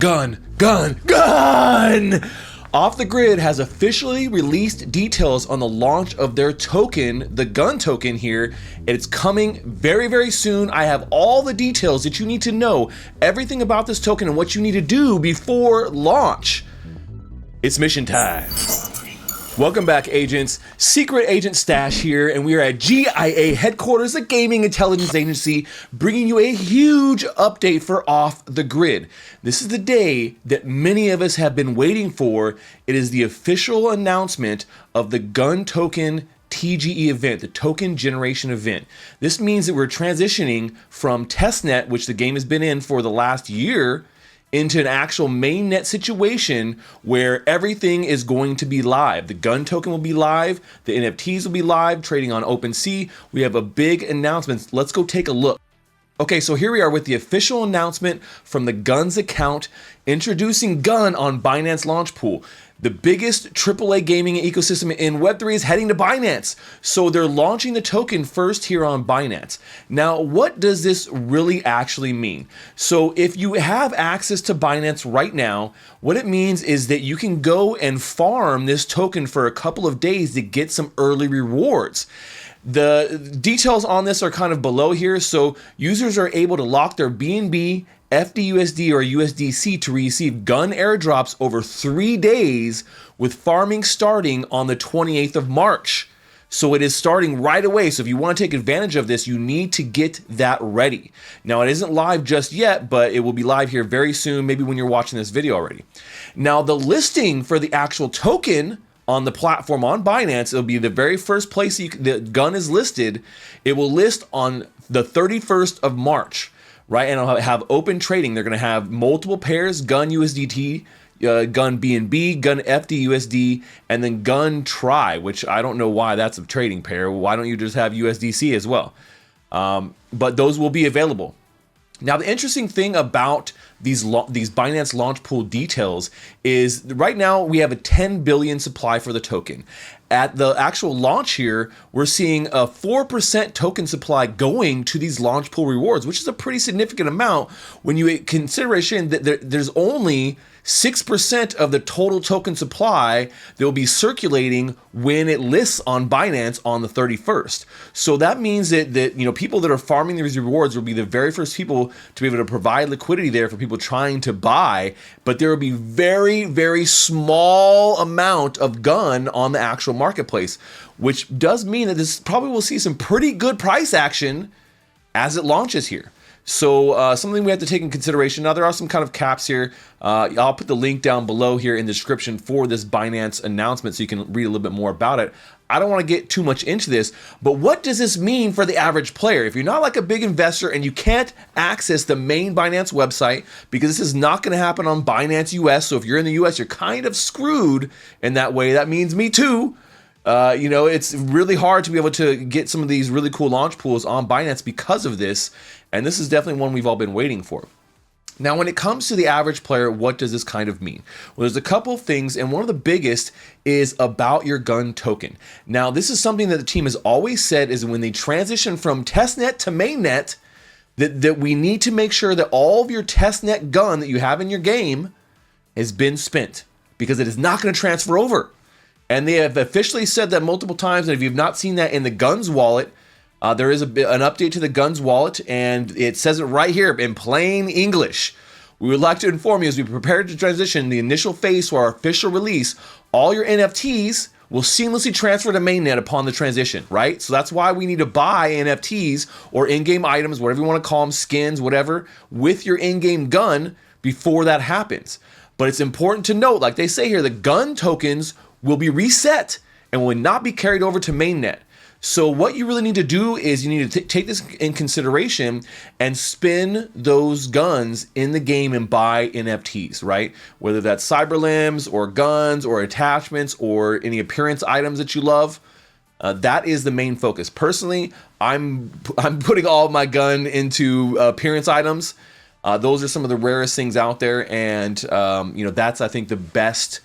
Gun! Off the Grid has officially released details on the launch of their token, the gun token here. It's coming very, very soon. I have all the details that you need to know, everything about this token and what you need to do before launch. It's mission time. Welcome back, agents. Secret Agent Stash here, and we are at GIA headquarters, a gaming intelligence agency, bringing you a huge update for Off the Grid. This is the day that many of us have been waiting for. It is the official announcement of the gun token TGE event, the token generation event. This means that we're transitioning from testnet, which the game has been in for the last year, into an actual mainnet situation where everything is going to be live. The gun token will be live, the NFTs will be live, trading on OpenSea. We have a big announcement. Let's go take a look. Okay, so here we are with the official announcement from the Guns account introducing Gun on Binance Launch Pool. The biggest AAA gaming ecosystem in Web3 is heading to Binance. So they're launching the token first here on Binance. Now, what does this really actually mean? So if you have access to Binance right now, what it means is that you can go and farm this token for a couple of days to get some early rewards. The details on this are kind of below here. So users are able to lock their BNB, FDUSD, or USDC to receive gun airdrops over 3 days, with farming starting on the 28th of March. So it is starting right away. So if you want to take advantage of this, you need to get that ready. Now, it isn't live just yet, but it will be live here very soon, maybe when you're watching this video already. Now, the listing for the actual token on the platform on Binance, it'll be the very first place the gun is listed. It will list on the 31st of March, right? And it'll have open trading. They're going to have multiple pairs, gun USDT, gun BNB, gun FDUSD, and then gun TRI, which I don't know why that's a trading pair. Why don't you just have USDC as well? But those will be available. Now, the interesting thing about these Binance launch pool details is right now we have a 10 billion supply for the token. At the actual launch here, we're seeing a 4% token supply going to these launch pool rewards, which is a pretty significant amount when you consideration that there's only 6% of the total token supply that will be circulating when it lists on Binance on the 31st. So that means that people that are farming these rewards will be the very first people to be able to provide liquidity there for people trying to buy, but there will be very, very small amount of gun on the actual marketplace, which does mean that this probably will see some pretty good price action as it launches here. So something we have to take in consideration. Now, there are some kind of caps here. I'll put the link down below here in the description for this Binance announcement so you can read a little bit more about it. I don't want to get too much into this, but what does this mean for the average player? If you're not like a big investor and you can't access the main Binance website, because this is not going to happen on Binance US, so if you're in the US, you're kind of screwed in that way. That means me too. It's really hard to be able to get some of these really cool launch pools on Binance because of this. And this is definitely one we've all been waiting for. Now, when it comes to the average player, what does this kind of mean? Well, there's a couple of things, and one of the biggest is about your gun token. Now, this is something that the team has always said is when they transition from testnet to mainnet, that we need to make sure that all of your testnet gun that you have in your game has been spent, because it is not going to transfer over. And they have officially said that multiple times, and if you've not seen that in the Guns wallet, there is an update to the Guns wallet, and it says it right here in plain English. We would like to inform you as we prepare to transition the initial phase for our official release, all your NFTs will seamlessly transfer to mainnet upon the transition, right? So that's why we need to buy NFTs or in-game items, whatever you want to call them, skins, whatever, with your in-game gun before that happens. But it's important to note, like they say here, the gun tokens will be reset and will not be carried over to mainnet. So what you really need to do is you need to take this in consideration and spin those guns in the game and buy NFTs, right? Whether that's cyber limbs or guns or attachments or any appearance items that you love. That is the main focus. Personally, I'm putting all of my gun into appearance items. Those are some of the rarest things out there, and that's, I think, the best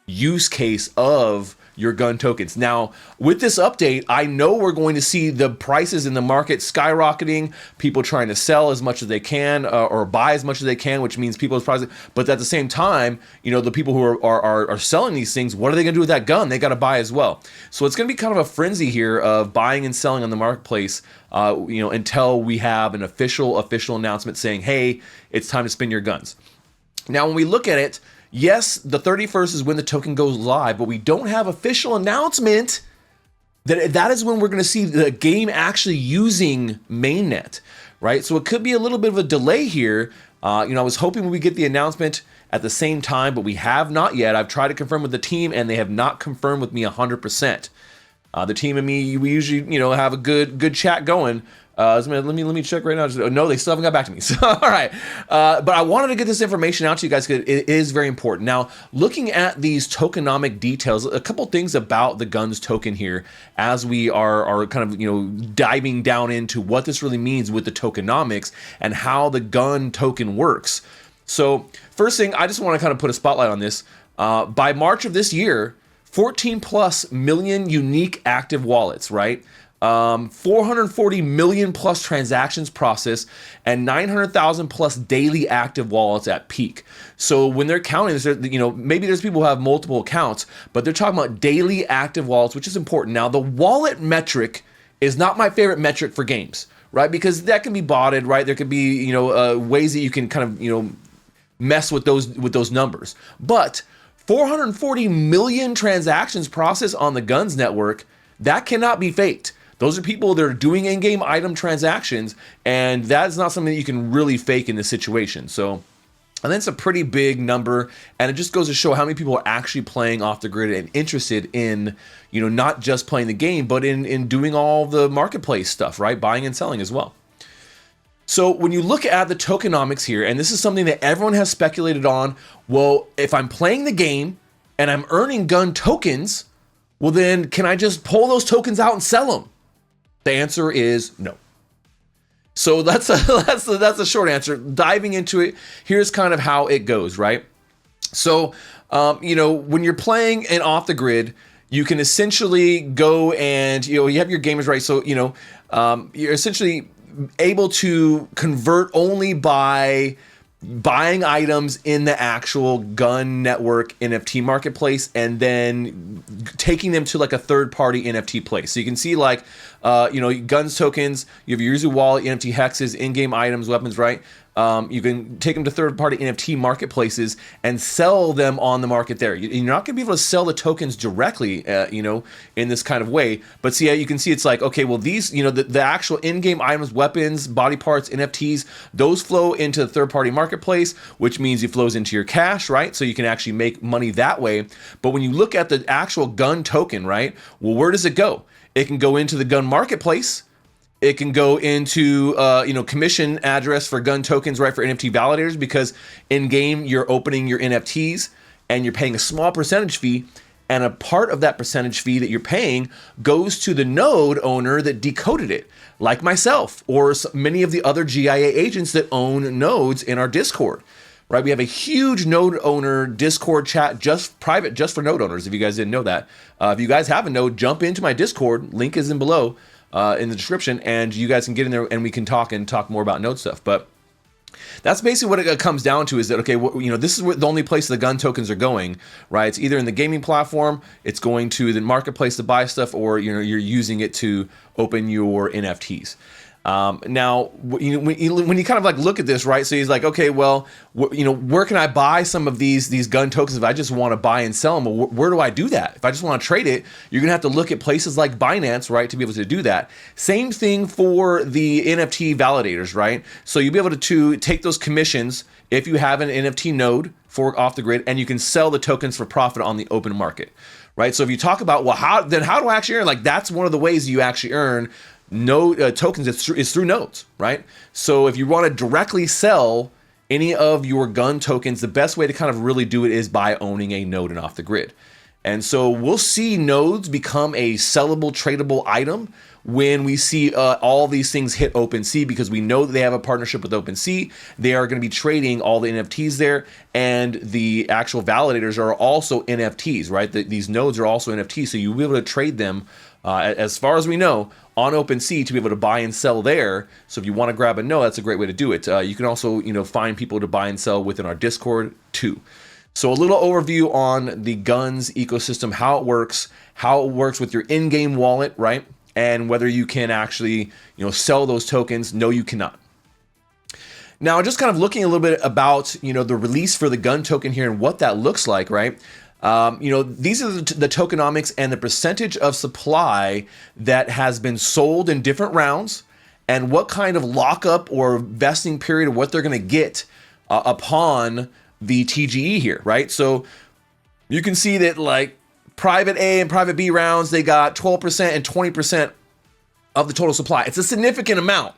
use case of your gun tokens. Now, with this update, I know we're going to see the prices in the market skyrocketing, people trying to sell as much as they can or buy as much as they can, which means people's prices. But at the same time, you know, the people who are selling these things, what are they going to do with that gun? They got to buy as well. So it's going to be kind of a frenzy here of buying and selling on the marketplace, you know, until we have an official announcement saying, hey, it's time to spin your guns. Now, when we look at it, yes, the 31st is when the token goes live, but we don't have official announcement that is when we're going to see the game actually using mainnet, right? So it could be a little bit of a delay here. You know, I was hoping we get the announcement at the same time, but we have not yet. I've tried to confirm with the team, and they have not confirmed with me 100%. The team and me, we usually, you know, have a good chat going. Let me check right now. No, they still haven't got back to me. So, all right. But I wanted to get this information out to you guys because it is very important. Now, looking at these tokenomic details, a couple things about the guns token here as we are kind of, you know, diving down into what this really means with the tokenomics and how the gun token works. So, first thing, I just want to kind of put a spotlight on this. By March of this year, 14 plus million unique active wallets, right? 440 million plus transactions processed and 900,000 plus daily active wallets at peak. So when they're counting this, you know, maybe there's people who have multiple accounts, but they're talking about daily active wallets, which is important. Now, the wallet metric is not my favorite metric for games, right? Because that can be botted, right? There could be, you know, ways that you can kind of, you know, mess with those numbers. But 440 million transactions processed on the Guns network, that cannot be faked. Those are people that are doing in-game item transactions, and that's not something that you can really fake in this situation. So, and that's a pretty big number, and it just goes to show how many people are actually playing off the grid and interested in, you know, not just playing the game, but in doing all the marketplace stuff, right? Buying and selling as well. So when you look at the tokenomics here, and this is something that everyone has speculated on, well, if I'm playing the game and I'm earning gun tokens, well then can I just pull those tokens out and sell them? The answer is no. So that's a short answer. Diving into it, here's kind of how it goes, right? So, you know, when you're playing and off the grid, you can essentially go and, you know, you have your gamers, right? So, you know, you're essentially able to convert only by buying items in the actual gun network NFT marketplace and then taking them to like a third-party NFT place. So you can see like, you know, guns tokens, you have your Yuzu wallet, NFT hexes, in-game items, weapons, right? You can take them to third-party NFT marketplaces and sell them on the market there. You're not going to be able to sell the tokens directly, you know, in this kind of way. But see, you can see it's like, okay, well, these, you know, the actual in-game items, weapons, body parts, NFTs, those flow into the third-party marketplace, which means it flows into your cash, right? So you can actually make money that way. But when you look at the actual gun token, right, well, where does it go? It can go into the gun marketplace. It can go into, you know, commission address for gun tokens, right, for NFT validators, because in game you're opening your NFTs and you're paying a small percentage fee, and a part of that percentage fee that you're paying goes to the node owner that decoded it, like myself or many of the other GIA agents that own nodes in our Discord. Right, we have a huge node owner Discord chat, just private, just for node owners. If you guys didn't know that, if you guys have a node, jump into my Discord. Link is in below. In the description, and you guys can get in there and we can talk more about node stuff. But that's basically what it comes down to, is that, okay, you know, this is where the only place the gun tokens are going, right? It's either in the gaming platform, it's going to the marketplace to buy stuff, or, you know, you're using it to open your NFTs. Now, when you kind of like look at this, right? So he's like, okay, well, you know, where can I buy some of these gun tokens if I just want to buy and sell them? Well, where do I do that? If I just want to trade it, you're gonna have to look at places like Binance, right, to be able to do that. Same thing for the NFT validators, right? So you'll be able to take those commissions if you have an NFT node for off the grid, and you can sell the tokens for profit on the open market, right? So if you talk about, well, how do I actually earn? Like, that's one of the ways you actually earn tokens is through nodes, right? So if you want to directly sell any of your gun tokens, the best way to kind of really do it is by owning a node and off the grid. And so we'll see nodes become a sellable, tradable item when we see all these things hit OpenSea, because we know that they have a partnership with OpenSea. They are going to be trading all the NFTs there, and the actual validators are also NFTs, right? These nodes are also NFTs, so you'll be able to trade them, as far as we know, on OpenSea to be able to buy and sell there. So if you want to grab a node, that's a great way to do it. You can also, find people to buy and sell within our Discord too. So a little overview on the Guns ecosystem, how it works with your in-game wallet, right? And whether you can actually, sell those tokens. No, you cannot. Now, just kind of looking a little bit about, the release for the gun token here and what that looks like, right? These are the tokenomics and the percentage of supply that has been sold in different rounds, and what kind of lockup or vesting period of what they're going to get upon the TGE here, right? So you can see that like private A and private B rounds, they got 12% and 20% of the total supply. It's a significant amount.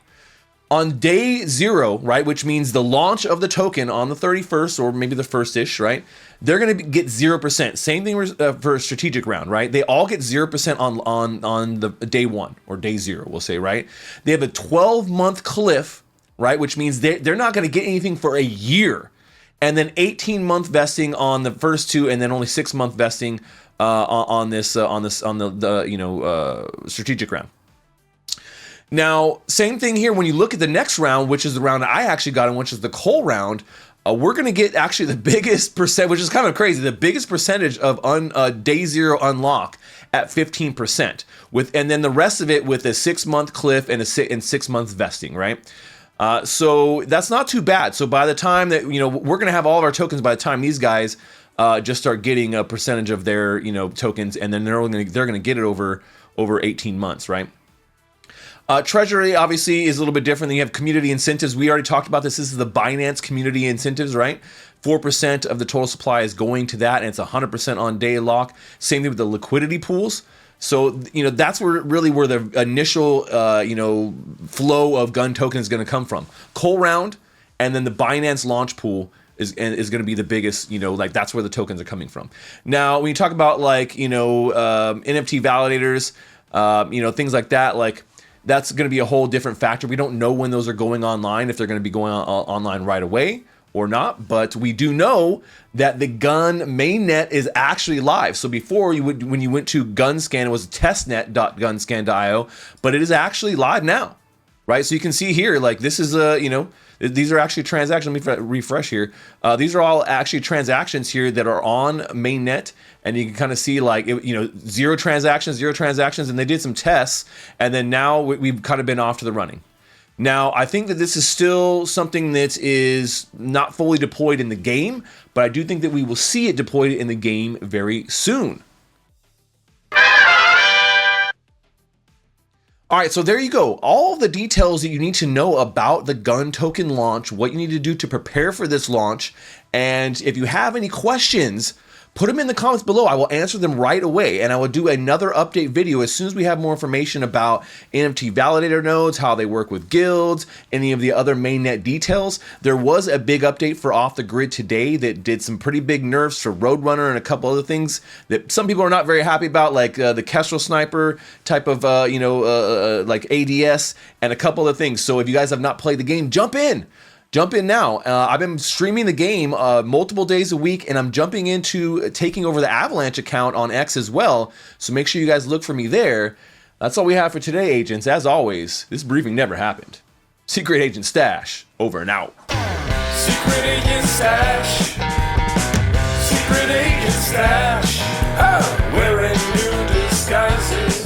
On day 0, right, which means the launch of the token on the 31st or maybe the 1st-ish, right, they're going to get 0%. Same thing for a strategic round, right? They all get 0% on the day 1 or day 0, we'll say, right? They have a 12-month cliff, right, which means they're not going to get anything for a year. And then 18-month vesting on the first 2, and then only 6-month vesting on the strategic round. Now, same thing here when you look at the next round, which is the round I actually got in, which is the coal round. We're going to get actually the biggest percent, which is kind of crazy, the biggest percentage of day 0 unlock at 15%, and then the rest of it with a 6-month cliff and 6 months vesting, right? So that's not too bad. So by the time that, we're going to have all of our tokens by the time these guys just start getting a percentage of their, tokens, and then they're going to get it over 18 months, right? Treasury obviously is a little bit different. Then you have community incentives. We already talked about this. This is the Binance community incentives, right? 4% of the total supply is going to that, and it's 100% on day lock. Same thing with the liquidity pools. So, that's where the initial, flow of gun token is going to come from. Coal round, and then the Binance launch pool is going to be the biggest, that's where the tokens are coming from. Now, when you talk about NFT validators, things like that, that's going to be a whole different factor. We don't know when those are going online, if they're going to be going online right away or not, but we do know that the gun mainnet is actually live. So before, when you went to Gunscan, it was testnet.gunscan.io, but it is actually live now, right? So you can see here, this is these are actually transactions. Let me refresh here. These are all actually transactions here that are on mainnet, and you can kind of see 0 transactions, and they did some tests, and then now we've kind of been off to the running. Now, I think that this is still something that is not fully deployed in the game, but I do think that we will see it deployed in the game very soon. All right, so there you go. All the details that you need to know about the gun token launch, what you need to do to prepare for this launch, and if you have any questions, put them in the comments below. I will answer them right away, and I will do another update video as soon as we have more information about NFT validator nodes, how they work with guilds, any of the other mainnet details. There was a big update for Off the Grid today that did some pretty big nerfs for Roadrunner and a couple other things that some people are not very happy about, like the Kestrel Sniper type of, like ADS and a couple other things. So if you guys have not played the game, jump in. Jump in now. I've been streaming the game multiple days a week, and I'm jumping into taking over the Avalanche account on X as well. So make sure you guys look for me there. That's all we have for today, agents. As always, this briefing never happened. Secret Agent Stash, over and out. Secret Agent Stash. Secret Agent Stash. Oh, wearing new disguises.